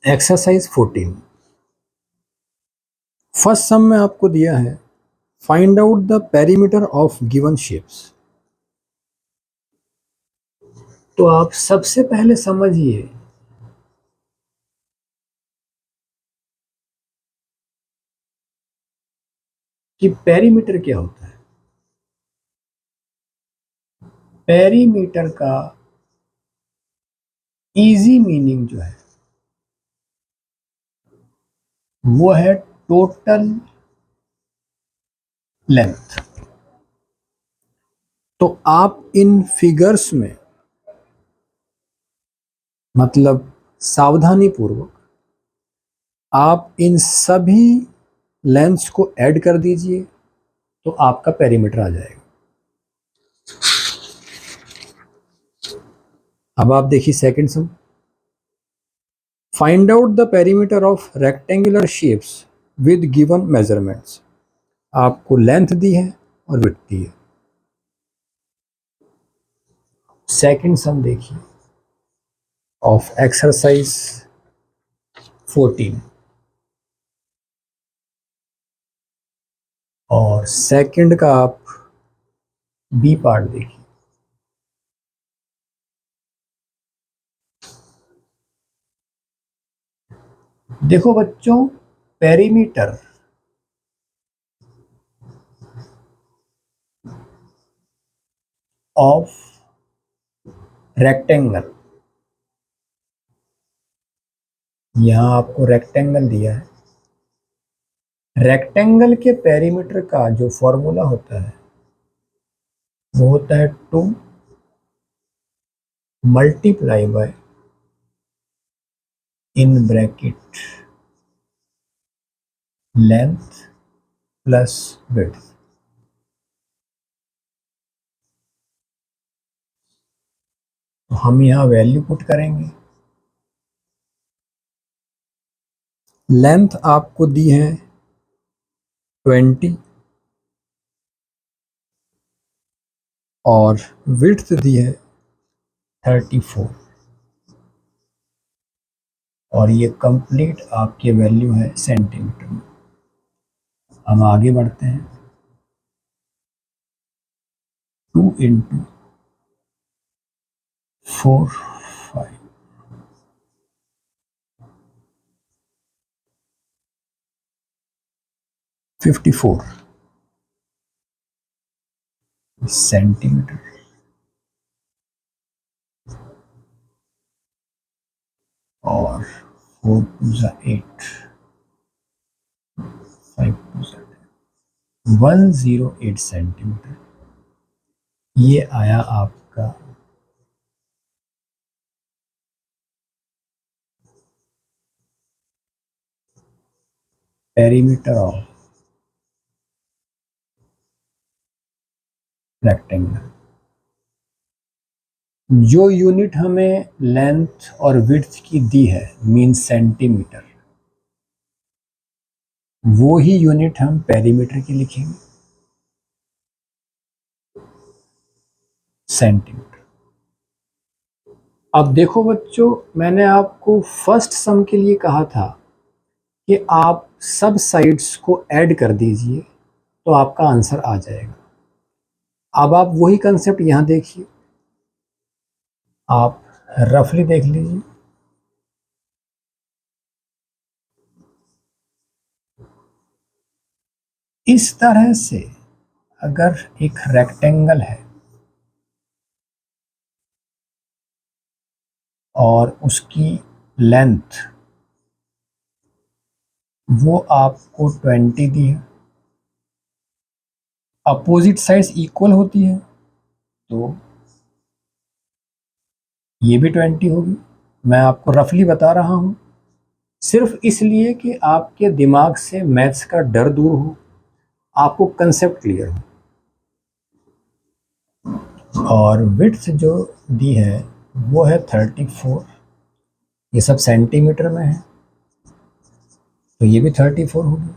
Exercise 14। First सम में आपको दिया है find out the perimeter of given shapes. तो आप सबसे पहले समझिए कि पेरीमीटर क्या होता है। पेरीमीटर का इजी मीनिंग जो है वो है टोटल लेंथ। तो आप इन फिगर्स में मतलब सावधानी पूर्वक आप इन सभी लेंथ्स को ऐड कर दीजिए तो आपका पेरीमीटर आ जाएगा। अब आप देखिए second some. Find out the perimeter of rectangular shapes with given measurements. आपको लेंथ दी है और विड्थ दी है। सेकंड सम देखिए ऑफ एक्सरसाइज 14 और सेकंड का आप बी पार्ट देखिए। देखो बच्चों, पेरीमीटर ऑफ रेक्टेंगल, यहां आपको रेक्टेंगल दिया है। रेक्टेंगल के पेरीमीटर का जो फॉर्मूला होता है वो होता है 2 multiply by in bracket length plus width. तो हम यहां वैल्यू पुट करेंगे। लेंथ आपको दी है 20 और विड्थ दी है 34 और ये कंप्लीट आपके वैल्यू है सेंटीमीटर में। हम आगे बढ़ते हैं। 2 इंटू 4 5 54 सेंटीमीटर और 4 2 8 5 2 108 सेंटीमीटर। ये आया आपका पेरीमीटर ऑफ रेक्टेंगल। जो यूनिट हमें लेंथ और विड्थ की दी है मीन सेंटीमीटर, वो ही यूनिट हम पेरीमीटर की लिखेंगे सेंटीमीटर। अब देखो बच्चों, मैंने आपको फर्स्ट सम के लिए कहा था कि आप सब साइड्स को ऐड कर दीजिए तो आपका आंसर आ जाएगा। अब आप वही कंसेप्ट यहां देखिए, आप रफली देख लीजिए। इस तरह से अगर एक रेक्टेंगल है और उसकी लेंथ वो आपको 20 दी है, अपोजिट साइड्स इक्वल होती है तो ये भी 20 होगी। मैं आपको रफली बता रहा हूं सिर्फ इसलिए कि आपके दिमाग से मैथ्स का डर दूर हो, आपको कंसेप्ट क्लियर हो। और विड्थ जो दी है वो है 34, ये सब सेंटीमीटर में है तो ये भी 34 होगी।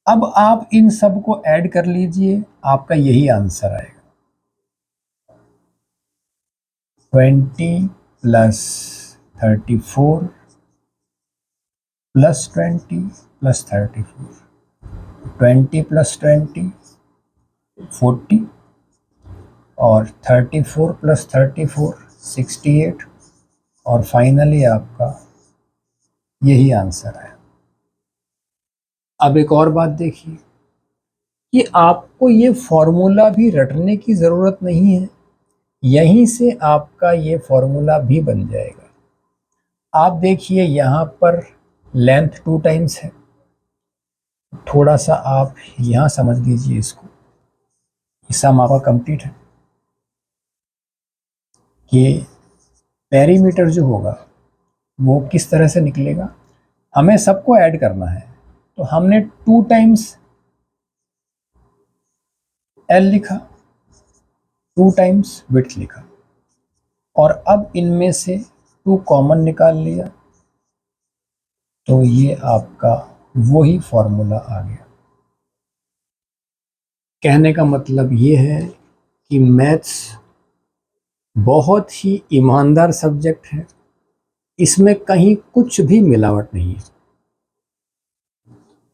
अब आप इन सब को ऐड कर लीजिए, आपका यही आंसर आएगा। 20 प्लस 34 +20 + 34, 20 + 20 40, और 34 + 34 68, और फाइनली आपका यही आंसर है। अब एक और बात देखिए कि आपको ये फॉर्मूला भी रटने की ज़रूरत नहीं है, यहीं से आपका ये फॉर्मूला भी बन जाएगा। आप देखिए यहाँ पर लेंथ 2 टाइम्स है, थोड़ा सा आप यहाँ समझ लीजिए इसको, ये सम आपका कंप्लीट है कि पेरीमीटर जो होगा वो किस तरह से निकलेगा। हमें सबको ऐड करना है, तो हमने 2 टाइम्स एल लिखा, 2 टाइम्स विड्थ लिखा, और अब इनमें से 2 कॉमन निकाल लिया, तो ये आपका वही फॉर्मूला आ गया। कहने का मतलब ये है कि मैथ्स बहुत ही ईमानदार सब्जेक्ट है, इसमें कहीं कुछ भी मिलावट नहीं है।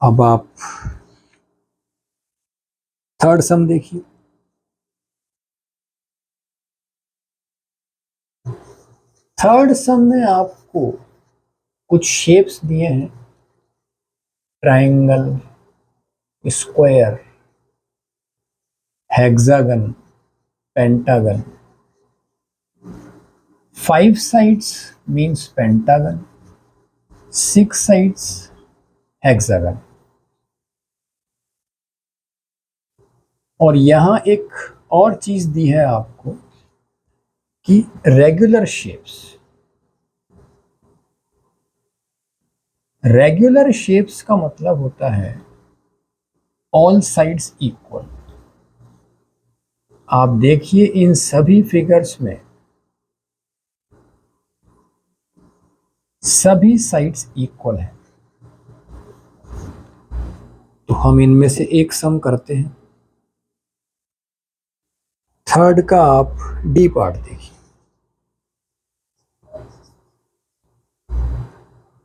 अब आप थर्ड सम देखिए। थर्ड सम में आपको कुछ शेप्स दिए हैं, triangle, square, hexagon, pentagon. 5 sides means pentagon, 6 sides hexagon. और यहाँ एक और चीज दी है आपको कि रेगुलर शेप्स, रेगुलर शेप्स का मतलब होता है ऑल साइड्स इक्वल। आप देखिए इन सभी फिगर्स में सभी साइड्स इक्वल हैं, तो हम इनमें से एक सम करते हैं। थर्ड का आप डी पार्ट देखिए,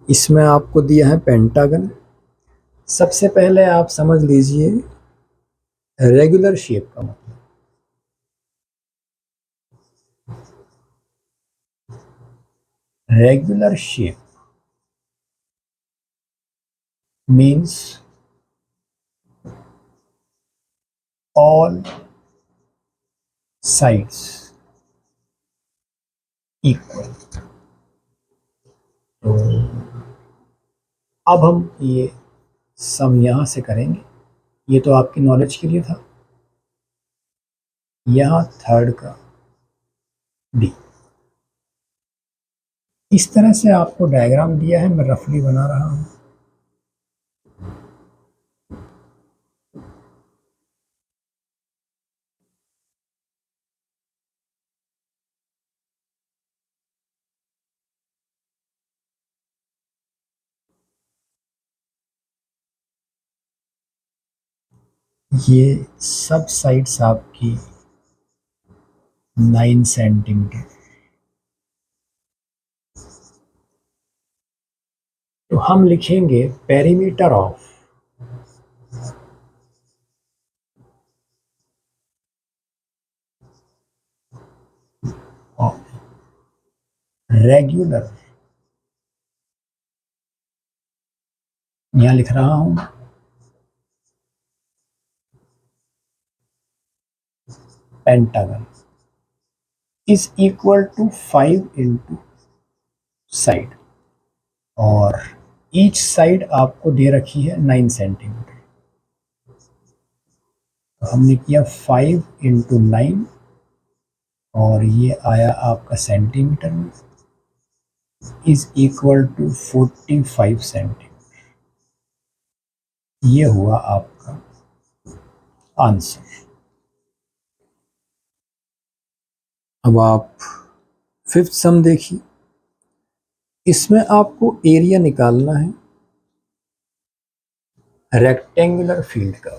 इसमें आपको दिया है पेंटागन। सबसे पहले आप समझ लीजिए रेगुलर शेप का मतलब, regular shape means all sides equal. तो अब हम ये सम यहां से करेंगे, ये तो आपकी नॉलेज के लिए था। यहां थर्ड का डी, इस तरह से आपको डायग्राम दिया है, मैं रफली बना रहा हूं। ये सब साइड्स आपकी 9 सेंटीमीटर, तो हम लिखेंगे पेरीमीटर ऑफ रेगुलर, यहां लिख रहा हूं pentagon, is equal to 5 into side, और ईच साइड आपको दे रखी है 9 सेंटीमीटर, तो हमने किया 5 इंटू 9, और ये आया आपका सेंटीमीटर में, इज इक्वल टू 45 सेंटीमीटर। ये हुआ आपका आंसर। अब आप फिफ्थ सम देखिए, इसमें आपको एरिया निकालना है रेक्टेंगुलर फील्ड का।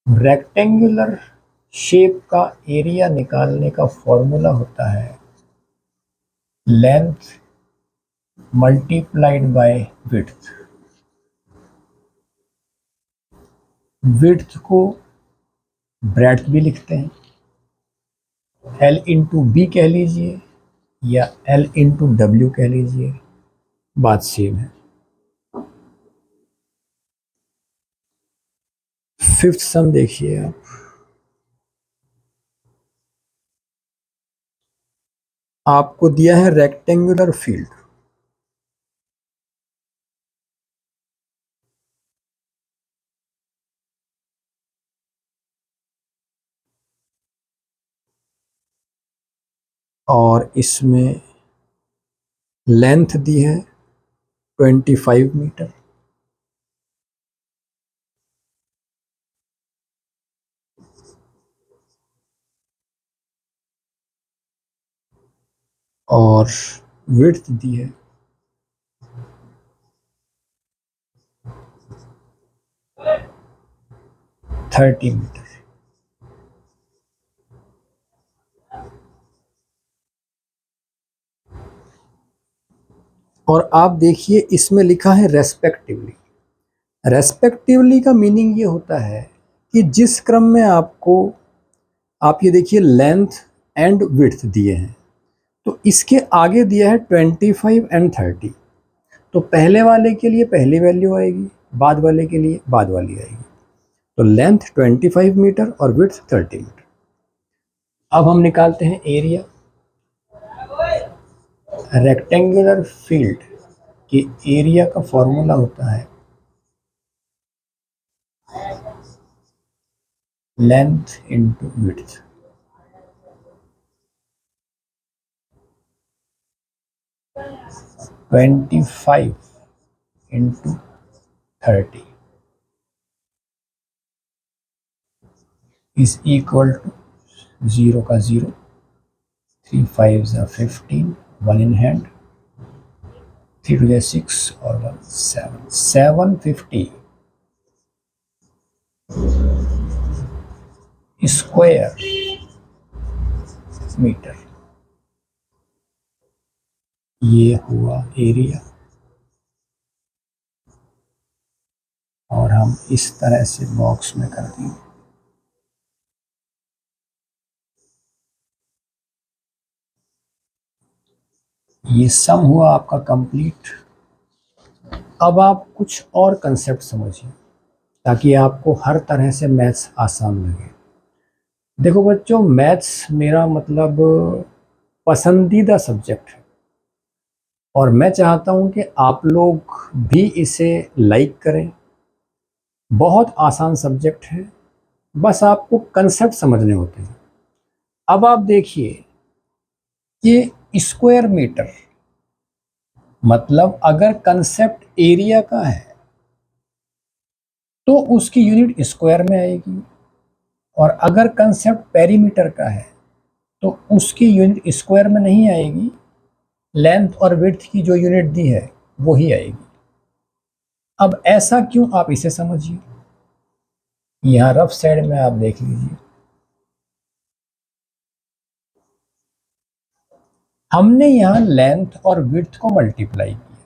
रेक्टेंगुलर शेप का एरिया निकालने का फॉर्मूला होता है length multiplied by width. Width को ब्रेड्थ भी लिखते हैं, L इंटू बी कह लीजिए या L इंटू डब्ल्यू कह लीजिए, बात सेम है। फिफ्थ सम देखिए आप, आपको दिया है रेक्टेंगुलर फील्ड, और इसमें लेंथ दी है 25 मीटर, और विड्थ दी है 30 मीटर। और आप देखिए इसमें लिखा है रेस्पेक्टिवली। रेस्पेक्टिवली का मीनिंग ये होता है कि जिस क्रम में आपको, आप ये देखिए लेंथ एंड विड्थ दिए हैं, तो इसके आगे दिया है 25 एंड 30, तो पहले वाले के लिए पहली वैल्यू आएगी, बाद वाले के लिए बाद वाली आएगी। तो लेंथ 25 मीटर और विड्थ 30 मीटर। अब हम निकालते हैं एरिया। रेक्टेंगुलर फील्ड के एरिया का फॉर्मूला होता है length into width. Twenty five into 30 is equal to 0 का 0, 3 5 15, 1 इन हैंड, 3 2 6 और 1 7, 750 स्क्वायर मीटर। ये हुआ एरिया, और हम इस तरह से बॉक्स में कर देंगे। ये सम हुआ आपका कंप्लीट। अब आप कुछ और कंसेप्ट समझिए ताकि आपको हर तरह से मैथ्स आसान लगे। देखो बच्चों, मैथ्स मेरा मतलब पसंदीदा सब्जेक्ट है, और मैं चाहता हूं कि आप लोग भी इसे लाइक करें। बहुत आसान सब्जेक्ट है, बस आपको कंसेप्ट समझने होते हैं। अब आप देखिए कि स्क्वायर मीटर मतलब अगर कंसेप्ट एरिया का है तो उसकी यूनिट स्क्वायर में आएगी, और अगर कंसेप्ट पेरीमीटर का है तो उसकी यूनिट स्क्वायर में नहीं आएगी, लेंथ और विड्थ की जो यूनिट दी है वो ही आएगी। अब ऐसा क्यों, आप इसे समझिए। यहां रफ साइड में आप देख लीजिए, हमने यहां लेंथ और विड्थ को मल्टीप्लाई किया,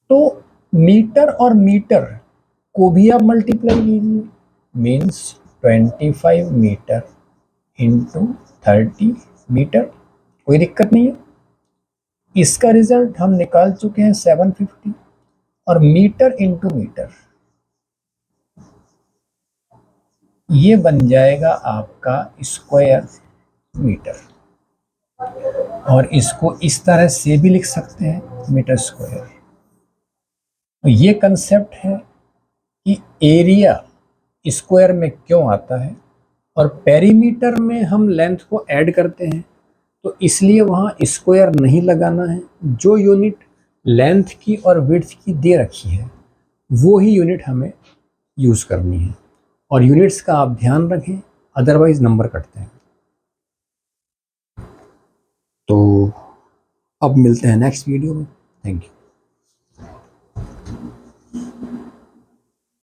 तो मीटर और मीटर को भी आप मल्टीप्लाई कीजिए, मीन्स 25 मीटर इंटू 30 मीटर, कोई दिक्कत नहीं है। इसका रिजल्ट हम निकाल चुके हैं 750, और मीटर इंटू मीटर ये बन जाएगा आपका स्क्वायर मीटर, और इसको इस तरह से भी लिख सकते हैं मीटर स्क्वायर। तो ये कंसेप्ट है कि एरिया स्क्वायर में क्यों आता है, और पेरीमीटर में हम लेंथ को ऐड करते हैं तो इसलिए वहाँ स्क्वायर नहीं लगाना है। जो यूनिट लेंथ की और विड्थ की दे रखी है वो ही यूनिट हमें यूज़ करनी है, और यूनिट्स का आप ध्यान रखें, अदरवाइज नंबर कटते हैं। तो अब मिलते हैं नेक्स्ट वीडियो में। Thank you.